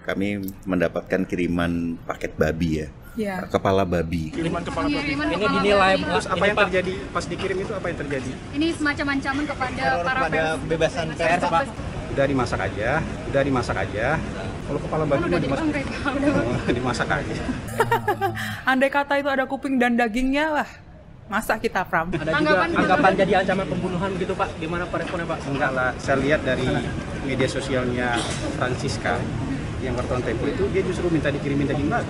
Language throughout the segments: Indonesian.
kami mendapatkan kiriman paket babi ya. Ya. Kepala babi. Kiriman kepala babi. Ini dinilai, terus apa yang terjadi pas dikirim itu, apa yang terjadi? Ini semacam ancaman kepada para kebebasan pers, Pak. Udah dimasak aja. Kalau kepala babi udah dimasak aja. Andai kata itu ada kuping dan dagingnya, wah, masak kita, Pram. Ada juga anggapan jadi ancaman pembunuhan gitu, Pak. Gimana Pak responnya, Pak? Enggak lah, saya lihat dari media sosialnya Francisca yang wartawan Tempo itu, dia justru minta dikirimin daging babi.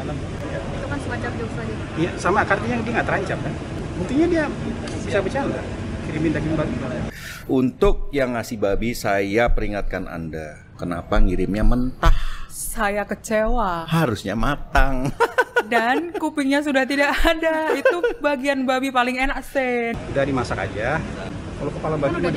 Itu kan semacam jokes lagi. Iya, sama artinya dia nggak terancam kan. Buktinya dia bisa bercanda, kirimin daging babi. Untuk yang ngasih babi, saya peringatkan Anda, kenapa ngirimnya mentah? Saya kecewa. Harusnya matang. Dan kupingnya sudah tidak ada. Itu bagian babi paling enak, Sen. Udah dimasak aja. Kalau kepala babi Udah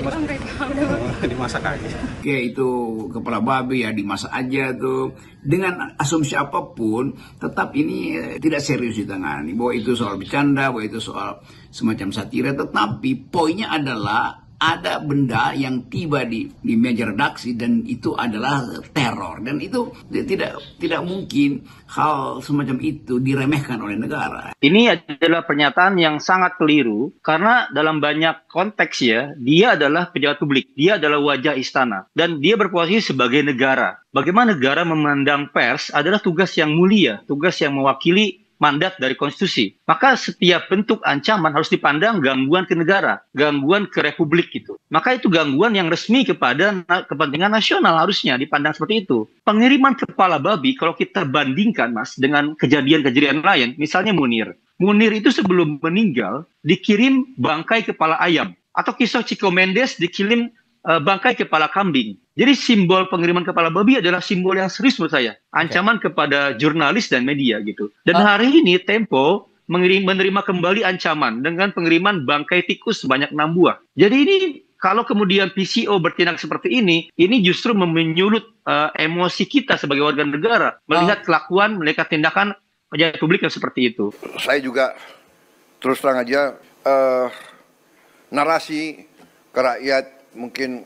dimasak aja. Oke, itu kepala babi ya dimasak aja tuh. Dengan asumsi apapun, tetap ini tidak serius ditangani. Bahwa itu soal bercanda, bahwa itu soal semacam satira. Tetapi poinnya adalah ada benda yang tiba di meja redaksi dan itu adalah teror, dan itu tidak mungkin hal semacam itu diremehkan oleh negara. Ini adalah pernyataan yang sangat keliru karena dalam banyak konteks ya, dia adalah pejabat publik, dia adalah wajah istana dan dia berposisi sebagai negara. Bagaimana negara memandang pers adalah tugas yang mulia, tugas yang mewakili mandat dari konstitusi. Maka setiap bentuk ancaman harus dipandang gangguan ke negara, gangguan ke republik gitu. Maka itu gangguan yang resmi kepada kepentingan nasional, harusnya dipandang seperti itu. Pengiriman kepala babi kalau kita bandingkan Mas dengan kejadian-kejadian lain, misalnya Munir. Munir itu sebelum meninggal dikirim bangkai kepala ayam, atau kisah Chico Mendes dikirim bangkai kepala kambing. Jadi simbol pengiriman kepala babi adalah simbol yang serius menurut saya. Ancaman kepada jurnalis dan media gitu. Dan hari ini Tempo menerima kembali ancaman dengan pengiriman bangkai tikus sebanyak 6 buah. Jadi ini kalau kemudian PCO bertindak seperti ini justru menyulut emosi kita sebagai warga negara. Melihat kelakuan, melihat tindakan pejabat publik yang seperti itu. Saya juga terus terang aja narasi ke rakyat mungkin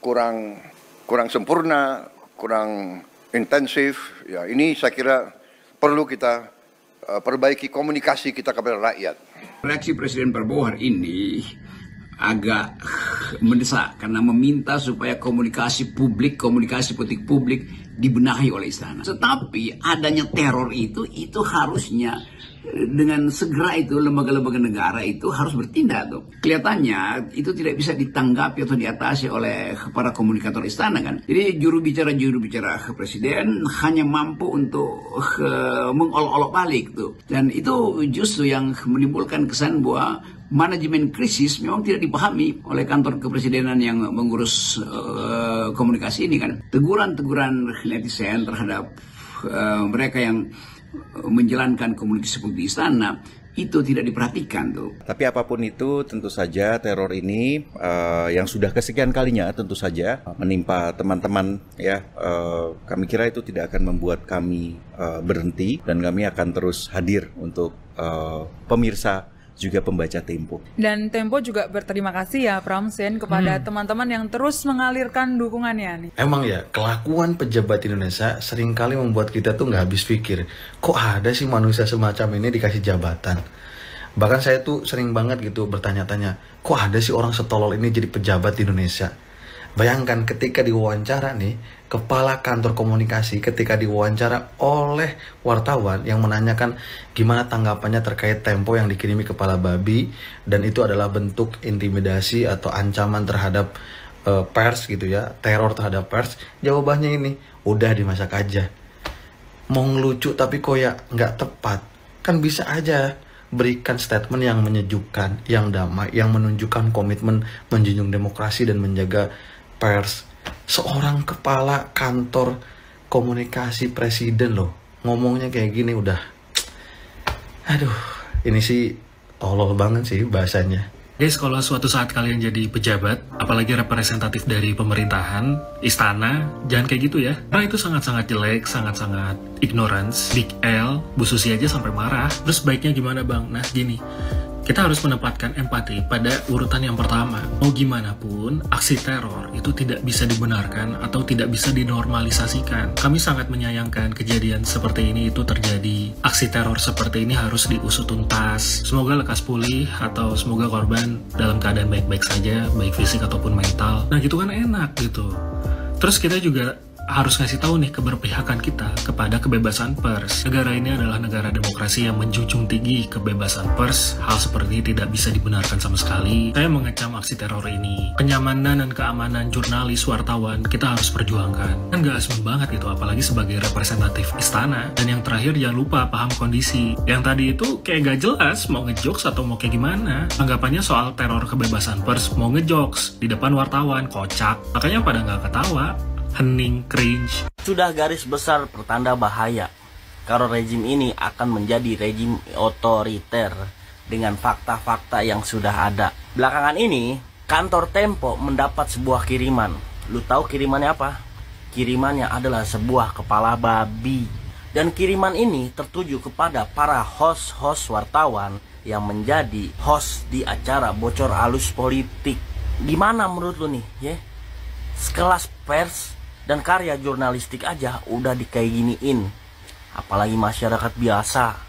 kurang sempurna, kurang intensif. Ya, ini saya kira perlu kita perbaiki komunikasi kita kepada rakyat. Reaksi Presiden Prabowo hari ini agak mendesak karena meminta supaya komunikasi politik publik dibenahi oleh istana. Tetapi adanya teror itu harusnya dengan segera itu lembaga-lembaga negara itu harus bertindak tuh. Kelihatannya itu tidak bisa ditanggapi atau diatasi oleh para komunikator istana kan. Jadi juru bicara presiden hanya mampu untuk mengolok-olok balik tuh. Dan itu justru yang menimbulkan kesan bahwa manajemen krisis memang tidak dipahami oleh kantor kepresidenan yang mengurus komunikasi ini kan. Teguran-teguran netizen terhadap mereka yang menjalankan komunikasi publik di istana itu tidak diperhatikan tuh. Tapi apapun itu tentu saja teror ini yang sudah kesekian kalinya tentu saja menimpa teman-teman ya. Kami kira itu tidak akan membuat kami berhenti dan kami akan terus hadir untuk pemirsa juga pembaca Tempo. Dan Tempo juga berterima kasih ya Pramsen kepada teman-teman yang terus mengalirkan dukungannya nih. Emang ya, kelakuan pejabat Indonesia seringkali membuat kita tuh nggak habis pikir. Kok ada sih manusia semacam ini dikasih jabatan? Bahkan saya tuh sering banget gitu bertanya-tanya, kok ada sih orang setolol ini jadi pejabat di Indonesia? Bayangkan ketika diwawancara nih, kepala kantor komunikasi ketika diwawancara oleh wartawan yang menanyakan gimana tanggapannya terkait Tempo yang dikirimi kepala babi, dan itu adalah bentuk intimidasi atau ancaman terhadap pers gitu ya, teror terhadap pers. Jawabannya ini, udah dimasak aja. Mau ngelucu tapi kok ya nggak tepat. Kan bisa aja berikan statement yang menyejukkan, yang damai, yang menunjukkan komitmen menjunjung demokrasi dan menjaga pers. Seorang kepala kantor komunikasi presiden loh ngomongnya kayak gini, udah aduh, ini sih tolol banget sih bahasanya. Guys, kalau suatu saat kalian jadi pejabat, apalagi representatif dari pemerintahan, istana, jangan kayak gitu ya. Karena itu sangat-sangat jelek, sangat-sangat ignorance. Big L, Bu Susi aja sampai marah. Terus baiknya gimana bang? Nah gini, kita harus menempatkan empati pada urutan yang pertama. Mau gimana pun, aksi teror itu tidak bisa dibenarkan atau tidak bisa dinormalisasikan. Kami sangat menyayangkan kejadian seperti ini itu terjadi. Aksi teror seperti ini harus diusut tuntas. Semoga lekas pulih atau semoga korban dalam keadaan baik-baik saja, baik fisik ataupun mental. Nah gitu kan enak gitu. Terus kita juga harus ngasih tahu nih keberpihakan kita kepada kebebasan pers. Negara ini adalah negara demokrasi yang menjunjung tinggi kebebasan pers. Hal seperti ini tidak bisa dibenarkan sama sekali. Saya mengecam aksi teror ini. Kenyamanan dan keamanan jurnalis, wartawan, kita harus perjuangkan. Kan gak asing banget gitu, apalagi sebagai representatif istana. Dan yang terakhir, jangan lupa paham kondisi. Yang tadi itu kayak gak jelas mau ngejokes atau mau kayak gimana. Anggapannya soal teror kebebasan pers, mau ngejokes di depan wartawan, kocak. Makanya pada gak ketawa. Hening, cringe. Sudah garis besar pertanda bahaya kalau rejim ini akan menjadi rejim otoriter dengan fakta-fakta yang sudah ada. Belakangan ini, kantor Tempo mendapat sebuah kiriman. Lu tahu kirimannya apa? Kirimannya adalah sebuah kepala babi. Dan kiriman ini tertuju kepada para host-host wartawan yang menjadi host di acara bocor alus politik. Gimana menurut lu nih, ya? Sekelas pers dan karya jurnalistik aja udah dikayak giniin, apalagi masyarakat biasa.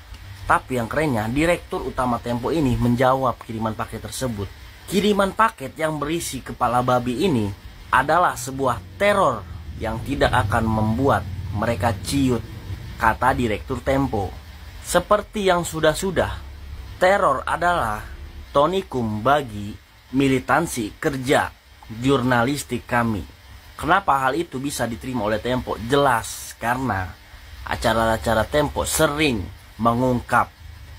Tapi yang kerennya, Direktur Utama Tempo ini menjawab kiriman paket tersebut. Kiriman paket yang berisi kepala babi ini adalah sebuah teror yang tidak akan membuat mereka ciut, kata Direktur Tempo. Seperti yang sudah-sudah, teror adalah tonikum bagi militansi kerja jurnalistik kami. Kenapa hal itu bisa diterima oleh Tempo? Jelas, karena acara-acara Tempo sering mengungkap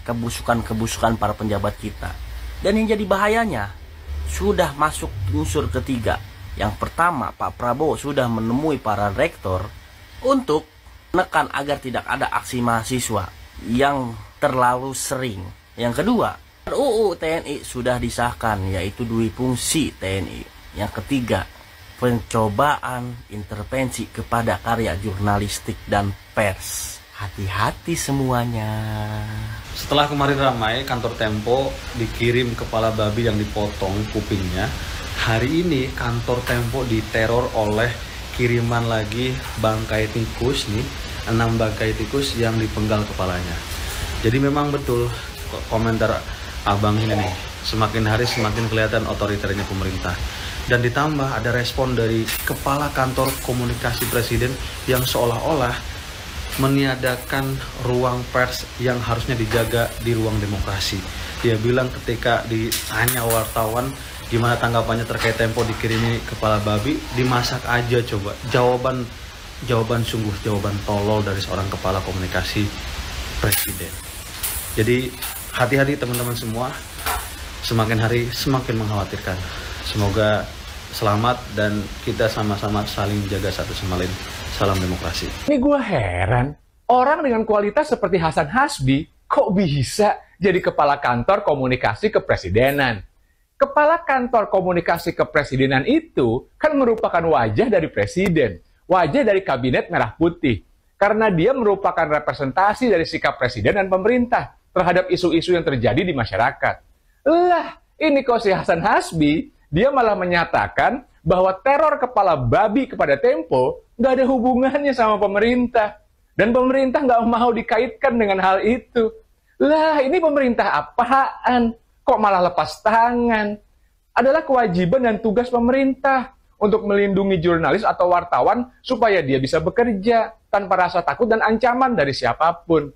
kebusukan-kebusukan para penjabat kita. Dan yang jadi bahayanya, sudah masuk unsur ketiga. Yang pertama, Pak Prabowo sudah menemui para rektor untuk menekan agar tidak ada aksi mahasiswa yang terlalu sering. Yang kedua, RUU TNI sudah disahkan, yaitu dui fungsi TNI. Yang ketiga, pencobaan intervensi kepada karya jurnalistik dan pers. Hati-hati semuanya. Setelah kemarin ramai kantor Tempo dikirim kepala babi yang dipotong kupingnya, hari ini kantor Tempo diteror oleh kiriman lagi bangkai tikus nih, 6 bangkai tikus yang dipenggal kepalanya. Jadi memang betul komentar abang ini nih, semakin hari semakin kelihatan otoriternya pemerintah. Dan ditambah ada respon dari Kepala Kantor Komunikasi Presiden yang seolah-olah meniadakan ruang pers yang harusnya dijaga di ruang demokrasi. Dia bilang ketika ditanya wartawan gimana tanggapannya terkait Tempo dikirimi kepala babi, dimasak aja coba. Jawaban sungguh jawaban tolol dari seorang Kepala Komunikasi Presiden. Jadi hati-hati teman-teman semua, semakin hari semakin mengkhawatirkan. Semoga selamat dan kita sama-sama saling jaga satu sama lain. Salam demokrasi. Ini gue heran, orang dengan kualitas seperti Hasan Hasbi kok bisa jadi kepala kantor komunikasi kepresidenan? Kepala kantor komunikasi kepresidenan itu kan merupakan wajah dari presiden, wajah dari kabinet merah putih. Karena dia merupakan representasi dari sikap presiden dan pemerintah terhadap isu-isu yang terjadi di masyarakat. Lah, ini kok si Hasan Hasbi, dia malah menyatakan bahwa teror kepala babi kepada Tempo nggak ada hubungannya sama pemerintah. Dan pemerintah nggak mau dikaitkan dengan hal itu. Lah, ini pemerintah apaan? Kok malah lepas tangan? Adalah kewajiban dan tugas pemerintah untuk melindungi jurnalis atau wartawan supaya dia bisa bekerja tanpa rasa takut dan ancaman dari siapapun.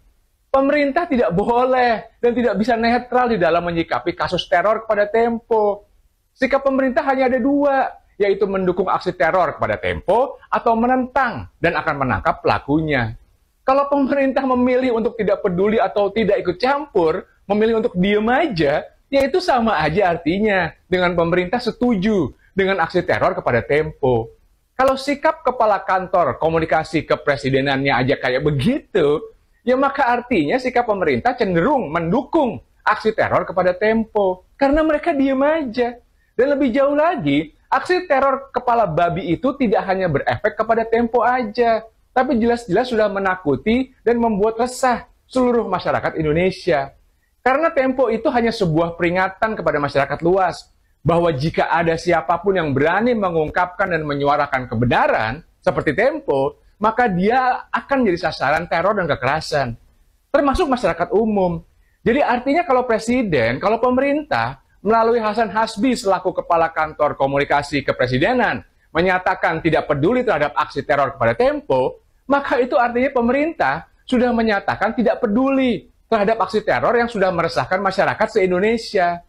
Pemerintah tidak boleh dan tidak bisa netral di dalam menyikapi kasus teror kepada Tempo. Sikap pemerintah hanya ada dua, yaitu mendukung aksi teror kepada Tempo atau menentang dan akan menangkap pelakunya. Kalau pemerintah memilih untuk tidak peduli atau tidak ikut campur, memilih untuk diem aja, ya itu sama aja artinya dengan pemerintah setuju dengan aksi teror kepada Tempo. Kalau sikap kepala kantor komunikasi kepresidenannya aja kayak begitu, ya maka artinya sikap pemerintah cenderung mendukung aksi teror kepada Tempo. Karena mereka diem aja. Dan lebih jauh lagi, aksi teror kepala babi itu tidak hanya berefek kepada Tempo aja, tapi jelas-jelas sudah menakuti dan membuat resah seluruh masyarakat Indonesia. Karena Tempo itu hanya sebuah peringatan kepada masyarakat luas bahwa jika ada siapapun yang berani mengungkapkan dan menyuarakan kebenaran seperti Tempo, maka dia akan jadi sasaran teror dan kekerasan, termasuk masyarakat umum. Jadi artinya kalau presiden, kalau pemerintah melalui Hasan Hasbi selaku Kepala Kantor Komunikasi Kepresidenan menyatakan tidak peduli terhadap aksi teror kepada Tempo, maka itu artinya pemerintah sudah menyatakan tidak peduli terhadap aksi teror yang sudah meresahkan masyarakat se-Indonesia.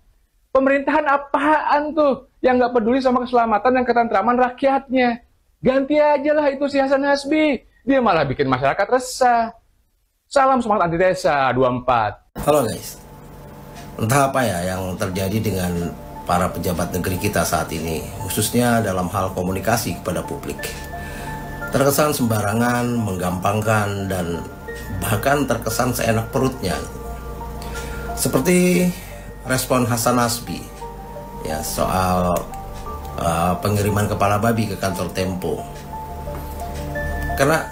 Pemerintahan apaan tuh yang nggak peduli sama keselamatan dan ketentraman rakyatnya? Ganti aja lah itu si Hasan Hasbi. Dia malah bikin masyarakat resah. Salam semangat antitesa 24. Halo guys. Entah apa ya yang terjadi dengan para pejabat negeri kita saat ini, khususnya dalam hal komunikasi kepada publik. Terkesan sembarangan, menggampangkan, dan bahkan terkesan seenak perutnya. Seperti respon Hasan Hasbi ya soal pengiriman kepala babi ke kantor Tempo. Karena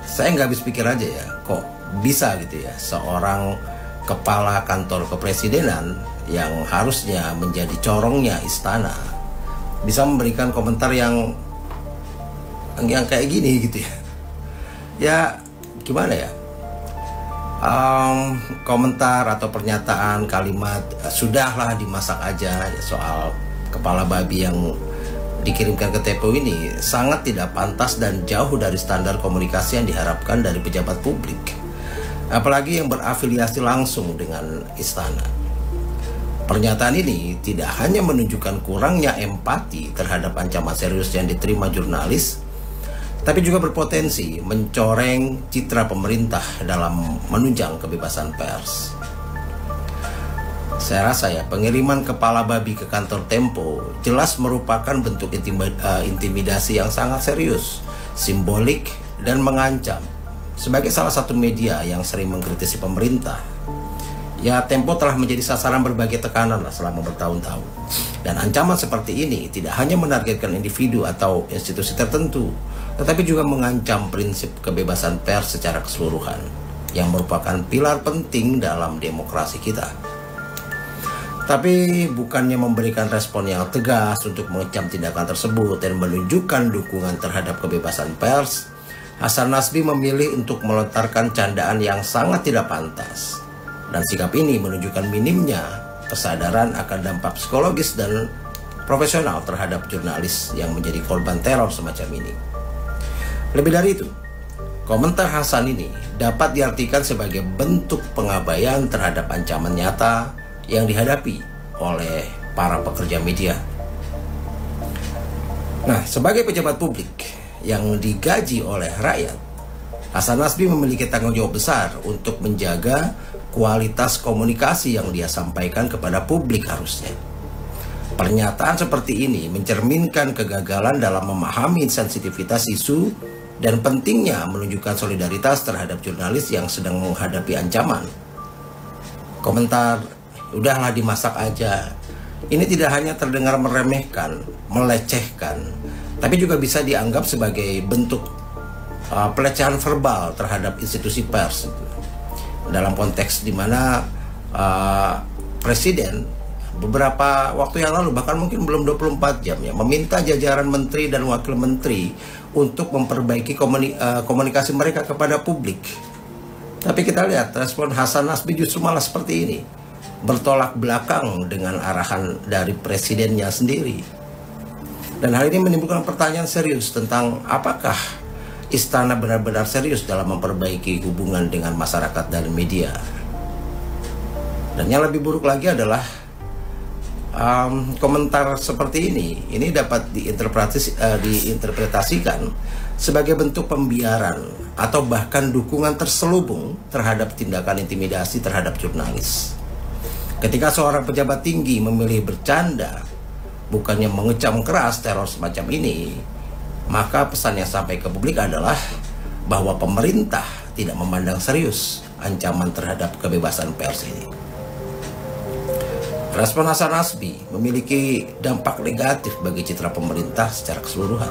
saya nggak habis pikir aja ya, kok bisa gitu ya seorang kepala kantor kepresidenan yang harusnya menjadi corongnya istana bisa memberikan komentar yang kayak gini gitu ya. Ya gimana ya, komentar atau pernyataan kalimat sudahlah dimasak aja ya, soal kepala babi yang dikirimkan ke Tempo ini sangat tidak pantas dan jauh dari standar komunikasi yang diharapkan dari pejabat publik, apalagi yang berafiliasi langsung dengan istana. Pernyataan ini tidak hanya menunjukkan kurangnya empati terhadap ancaman serius yang diterima jurnalis, tapi juga berpotensi mencoreng citra pemerintah dalam menunjang kebebasan pers. Saya rasa ya, pengiriman kepala babi ke kantor Tempo jelas merupakan bentuk intimidasi yang sangat serius, simbolik, dan mengancam. Sebagai salah satu media yang sering mengkritisi pemerintah, ya Tempo telah menjadi sasaran berbagai tekanan selama bertahun-tahun. Dan ancaman seperti ini tidak hanya menargetkan individu atau institusi tertentu, tetapi juga mengancam prinsip kebebasan pers secara keseluruhan, yang merupakan pilar penting dalam demokrasi kita. Tapi bukannya memberikan respon yang tegas untuk mengecam tindakan tersebut dan menunjukkan dukungan terhadap kebebasan pers, Hasan Hasbi memilih untuk melontarkan candaan yang sangat tidak pantas. Dan sikap ini menunjukkan minimnya kesadaran akan dampak psikologis dan profesional terhadap jurnalis yang menjadi korban teror semacam ini. Lebih dari itu, komentar Hasan ini dapat diartikan sebagai bentuk pengabaian terhadap ancaman nyata yang dihadapi oleh para pekerja media. Nah, sebagai pejabat publik yang digaji oleh rakyat, Hasan Hasbi memiliki tanggung jawab besar untuk menjaga kualitas komunikasi yang dia sampaikan kepada publik harusnya. Pernyataan seperti ini mencerminkan kegagalan dalam memahami sensitivitas isu dan pentingnya menunjukkan solidaritas terhadap jurnalis yang sedang menghadapi ancaman. Komentar udahlah dimasak aja ini tidak hanya terdengar meremehkan, melecehkan, tapi juga bisa dianggap sebagai bentuk pelecehan verbal terhadap institusi pers. Dalam konteks di mana presiden beberapa waktu yang lalu, bahkan mungkin belum 24 jam ya, meminta jajaran menteri dan wakil menteri untuk memperbaiki komunikasi mereka kepada publik. Tapi kita lihat respon Hasan Hasbi justru malah seperti ini, bertolak belakang dengan arahan dari presidennya sendiri. Dan hal ini menimbulkan pertanyaan serius tentang apakah istana benar-benar serius dalam memperbaiki hubungan dengan masyarakat dan media. Dan yang lebih buruk lagi adalah komentar seperti ini dapat diinterpretasikan sebagai bentuk pembiaran atau bahkan dukungan terselubung terhadap tindakan intimidasi terhadap jurnalis. Ketika seorang pejabat tinggi memilih bercanda, bukannya mengecam keras teror semacam ini, maka pesan yang sampai ke publik adalah bahwa pemerintah tidak memandang serius ancaman terhadap kebebasan pers ini. Respon Hasan Hasbi memiliki dampak negatif bagi citra pemerintah secara keseluruhan.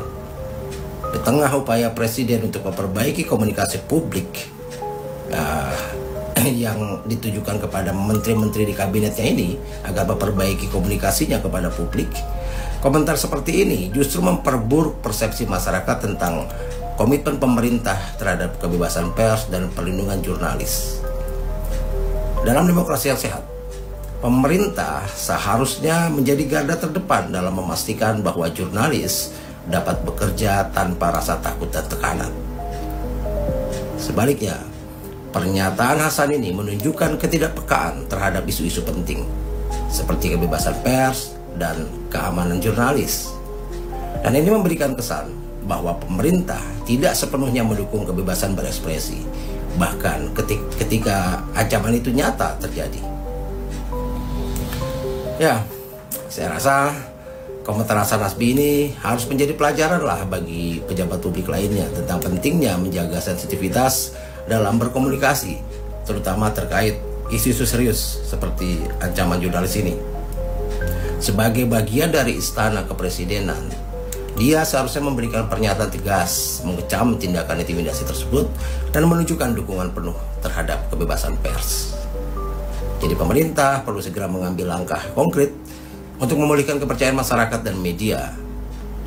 Di tengah upaya presiden untuk memperbaiki komunikasi publik, yang ditujukan kepada menteri-menteri di kabinetnya ini agar memperbaiki komunikasinya kepada publik. Komentar seperti ini justru memperburuk persepsi masyarakat tentang komitmen pemerintah terhadap kebebasan pers dan perlindungan jurnalis. Dalam demokrasi yang sehat, pemerintah seharusnya menjadi garda terdepan dalam memastikan bahwa jurnalis dapat bekerja tanpa rasa takut dan tekanan. Sebaliknya, pernyataan Hasan ini menunjukkan ketidakpekaan terhadap isu-isu penting seperti kebebasan pers dan keamanan jurnalis. Dan ini memberikan kesan bahwa pemerintah tidak sepenuhnya mendukung kebebasan berekspresi, bahkan ketika ancaman itu nyata terjadi. Ya, saya rasa komentar Hasan Hasbi ini harus menjadi pelajaran lah bagi pejabat publik lainnya tentang pentingnya menjaga sensitivitas dalam berkomunikasi, terutama terkait isu-isu serius seperti ancaman jurnalis ini. Sebagai bagian dari istana kepresidenan, dia seharusnya memberikan pernyataan tegas, mengecam tindakan intimidasi tersebut, dan menunjukkan dukungan penuh terhadap kebebasan pers. Jadi pemerintah perlu segera mengambil langkah konkret untuk memulihkan kepercayaan masyarakat dan media.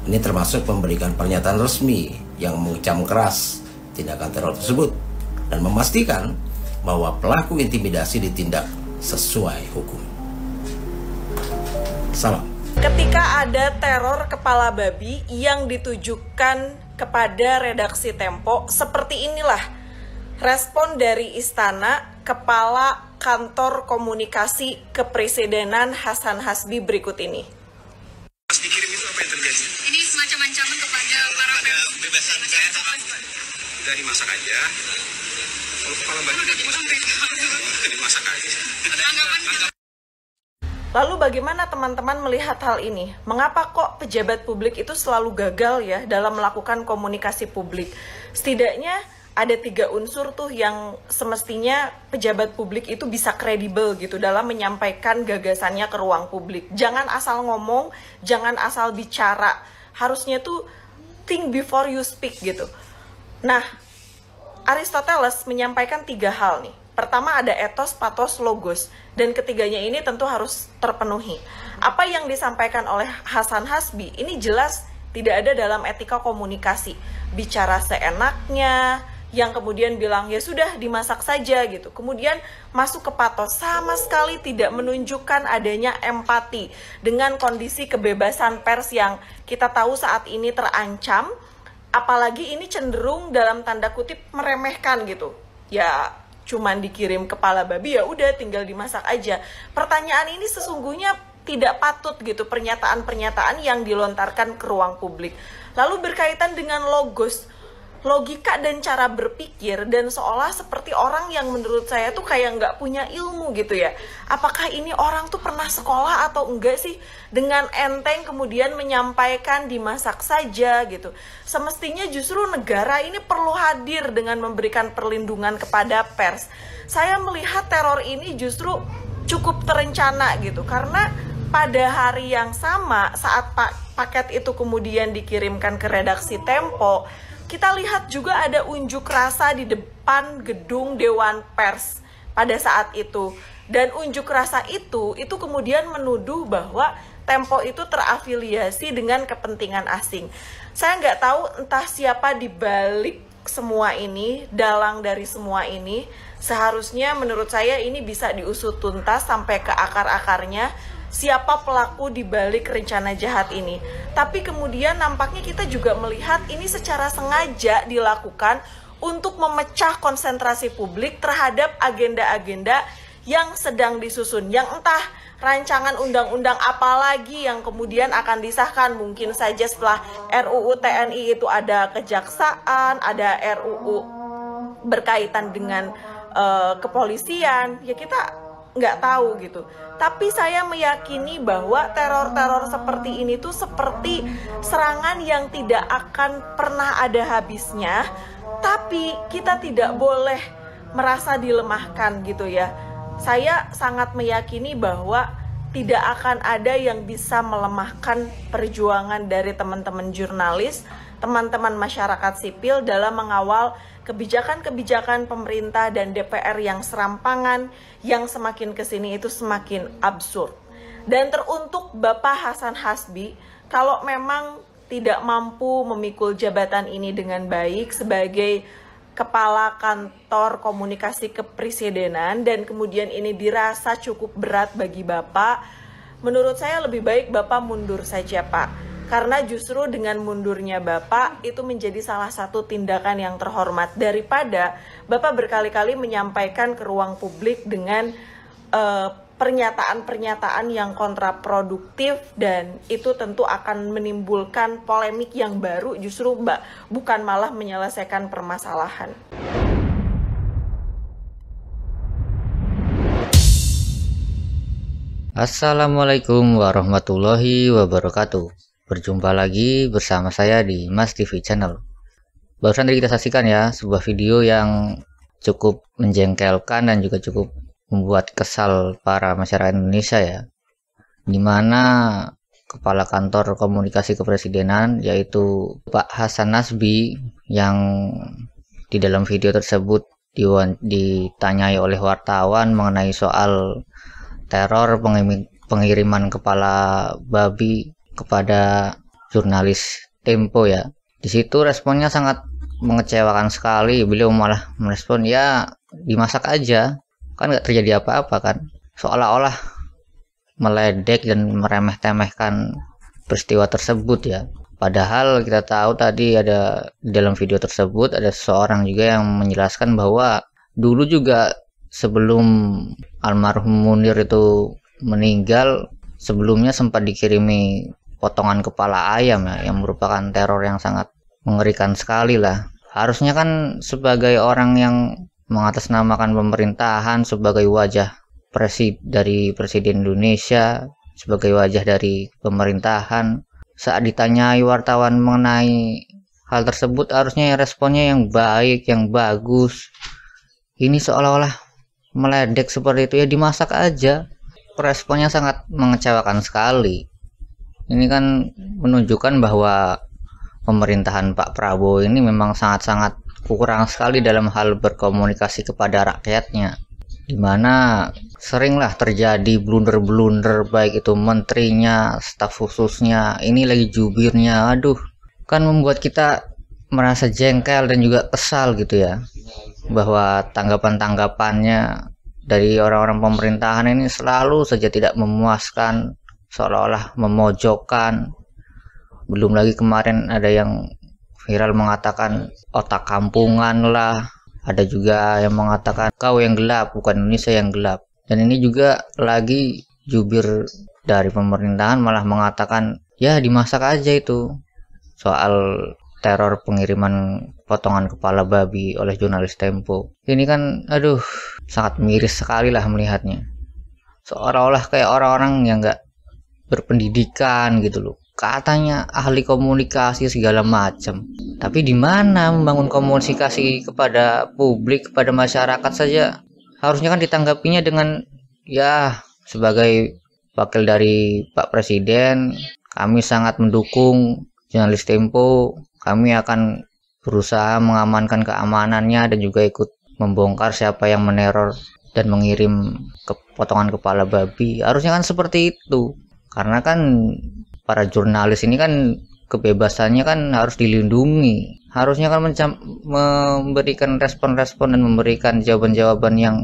Ini termasuk memberikan pernyataan resmi yang mengecam keras tindakan teror tersebut dan memastikan bahwa pelaku intimidasi ditindak sesuai hukum. Salam. Ketika ada teror kepala babi yang ditujukan kepada redaksi Tempo, seperti inilah respon dari Istana Kepala Kantor Komunikasi Kepresidenan Hasan Hasbi berikut ini. Dikirim itu apa yang terjadi? Ini semacam ancaman kepada para kebebasan pers dari masak aja. Kalau kepala babi dimasak aja. Lalu bagaimana teman-teman melihat hal ini? Mengapa kok pejabat publik itu selalu gagal ya dalam melakukan komunikasi publik? Setidaknya ada 3 unsur tuh yang semestinya pejabat publik itu bisa kredibel gitu dalam menyampaikan gagasannya ke ruang publik. Jangan asal ngomong, jangan asal bicara. Harusnya tuh think before you speak gitu. Nah, Aristoteles menyampaikan 3 hal nih. Pertama ada etos, pathos, logos. Dan ketiganya ini tentu harus terpenuhi. Apa yang disampaikan oleh Hasan Hasbi ini jelas tidak ada dalam etika komunikasi. Bicara seenaknya, yang kemudian bilang ya sudah dimasak saja gitu. Kemudian masuk ke pathos, sama sekali tidak menunjukkan adanya empati dengan kondisi kebebasan pers yang kita tahu saat ini terancam. Apalagi ini cenderung dalam tanda kutip meremehkan gitu. Ya cuman dikirim kepala babi ya udah tinggal dimasak aja. Pertanyaan ini sesungguhnya tidak patut gitu, pernyataan-pernyataan yang dilontarkan ke ruang publik. Lalu berkaitan dengan logos, logika dan cara berpikir, dan seolah seperti orang yang menurut saya tuh kayak nggak punya ilmu gitu ya. Apakah ini orang tuh pernah sekolah atau enggak sih dengan enteng kemudian menyampaikan dimasak saja gitu. Semestinya justru negara ini perlu hadir dengan memberikan perlindungan kepada pers. Saya melihat teror ini justru cukup terencana gitu, karena pada hari yang sama saat paket itu kemudian dikirimkan ke redaksi Tempo, kita lihat juga ada unjuk rasa di depan gedung Dewan Pers pada saat itu. Dan unjuk rasa itu kemudian menuduh bahwa Tempo itu terafiliasi dengan kepentingan asing. Saya nggak tahu entah siapa di balik semua ini, dalang dari semua ini. Seharusnya menurut saya ini bisa diusut tuntas sampai ke akar-akarnya. Siapa pelaku di balik rencana jahat ini. Tapi kemudian nampaknya kita juga melihat ini secara sengaja dilakukan untuk memecah konsentrasi publik terhadap agenda-agenda yang sedang disusun. Yang entah rancangan undang-undang apa lagi yang kemudian akan disahkan. Mungkin saja setelah RUU TNI itu ada kejaksaan, ada RUU berkaitan dengan kepolisian. Ya kita nggak tahu gitu. Tapi saya meyakini bahwa teror-teror seperti ini tuh seperti serangan yang tidak akan pernah ada habisnya. Tapi kita tidak boleh merasa dilemahkan gitu ya. Saya sangat meyakini bahwa tidak akan ada yang bisa melemahkan perjuangan dari teman-teman jurnalis, teman-teman masyarakat sipil dalam mengawal kebijakan-kebijakan pemerintah dan DPR yang serampangan, yang semakin kesini itu semakin absurd. Dan teruntuk Bapak Hasan Hasbi, kalau memang tidak mampu memikul jabatan ini dengan baik sebagai Kepala Kantor Komunikasi Kepresidenan, dan kemudian ini dirasa cukup berat bagi Bapak, menurut saya lebih baik Bapak mundur saja, Pak. Karena justru dengan mundurnya Bapak itu menjadi salah satu tindakan yang terhormat, daripada Bapak berkali-kali menyampaikan ke ruang publik dengan pernyataan-pernyataan yang kontraproduktif, dan itu tentu akan menimbulkan polemik yang baru, justru bukan malah menyelesaikan permasalahan. Assalamualaikum warahmatullahi wabarakatuh. Berjumpa lagi bersama saya di Mas TV Channel. Barusan tadi kita saksikan ya sebuah video yang cukup menjengkelkan dan juga cukup membuat kesal para masyarakat Indonesia ya, dimana Kepala Kantor Komunikasi Kepresidenan yaitu Pak Hasan Hasbi yang di dalam video tersebut ditanyai oleh wartawan mengenai soal teror pengiriman kepala babi kepada jurnalis Tempo ya. Di situ responnya sangat mengecewakan sekali. Beliau malah merespon ya dimasak aja, kan nggak terjadi apa-apa kan. Seolah-olah meledek dan meremeh-temehkan peristiwa tersebut ya. Padahal kita tahu tadi ada di dalam video tersebut ada seseorang juga yang menjelaskan bahwa dulu juga sebelum almarhum Munir itu meninggal, sebelumnya sempat dikirimi potongan kepala ayam ya, yang merupakan teror yang sangat mengerikan sekali lah. Harusnya kan sebagai orang yang mengatasnamakan pemerintahan, sebagai wajah dari Presiden Indonesia, sebagai wajah dari pemerintahan, saat ditanyai wartawan mengenai hal tersebut harusnya responnya yang baik, yang bagus. Ini seolah-olah meledek seperti itu ya, dimasak aja. Responnya sangat mengecewakan sekali. Ini kan menunjukkan bahwa pemerintahan Pak Prabowo ini memang sangat-sangat kurang sekali dalam hal berkomunikasi kepada rakyatnya, dimana seringlah terjadi blunder-blunder, baik itu menterinya, staf khususnya, ini lagi jubirnya. Aduh, kan membuat kita merasa jengkel dan juga kesal gitu ya, bahwa tanggapan-tanggapannya dari orang-orang pemerintahan ini selalu saja tidak memuaskan, seolah-olah memojokkan. Belum lagi kemarin ada yang viral mengatakan otak kampungan lah, ada juga yang mengatakan kau yang gelap, bukan Indonesia yang gelap. Dan ini juga lagi jubir dari pemerintahan malah mengatakan ya dimasak aja itu soal teror pengiriman potongan kepala babi oleh jurnalis Tempo. Ini kan aduh sangat miris sekali lah melihatnya, seolah-olah kayak orang-orang yang nggak berpendidikan gitu loh. Katanya ahli komunikasi segala macam, tapi di mana membangun komunikasi kepada publik, kepada masyarakat saja harusnya kan ditanggapinya dengan ya sebagai wakil dari Pak Presiden, kami sangat mendukung jurnalis Tempo, kami akan berusaha mengamankan keamanannya dan juga ikut membongkar siapa yang meneror dan mengirim potongan kepala babi. Harusnya kan seperti itu, karena kan para jurnalis ini kan kebebasannya kan harus dilindungi, harusnya kan memberikan respon-respon dan memberikan jawaban-jawaban yang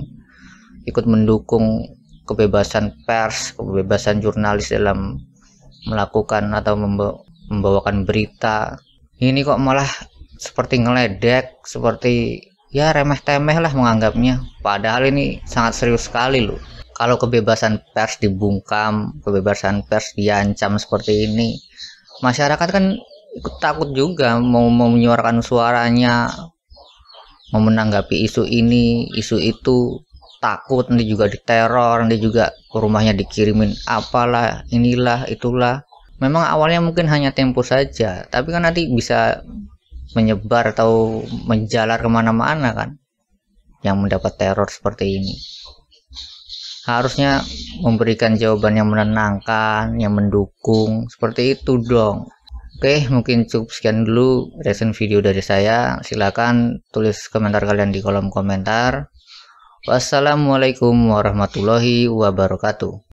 ikut mendukung kebebasan pers, kebebasan jurnalis dalam melakukan atau membawakan berita. Ini kok malah seperti ngeledek, seperti ya remeh-temeh lah menganggapnya, padahal ini sangat serius sekali loh. Kalau kebebasan pers dibungkam, kebebasan pers diancam seperti ini, masyarakat kan ikut takut juga mau menyuarakan suaranya, mau menanggapi isu ini, isu itu, takut nanti juga diteror, nanti juga rumahnya dikirimin apalah, inilah, itulah. Memang awalnya mungkin hanya Tempo saja, tapi kan nanti bisa menyebar atau menjalar kemana-mana kan, yang mendapat teror seperti ini. Harusnya memberikan jawaban yang menenangkan, yang mendukung, seperti itu dong. Oke, mungkin cukup sekian dulu reaction video dari saya. Silakan tulis komentar kalian di kolom komentar. Wassalamualaikum warahmatullahi wabarakatuh.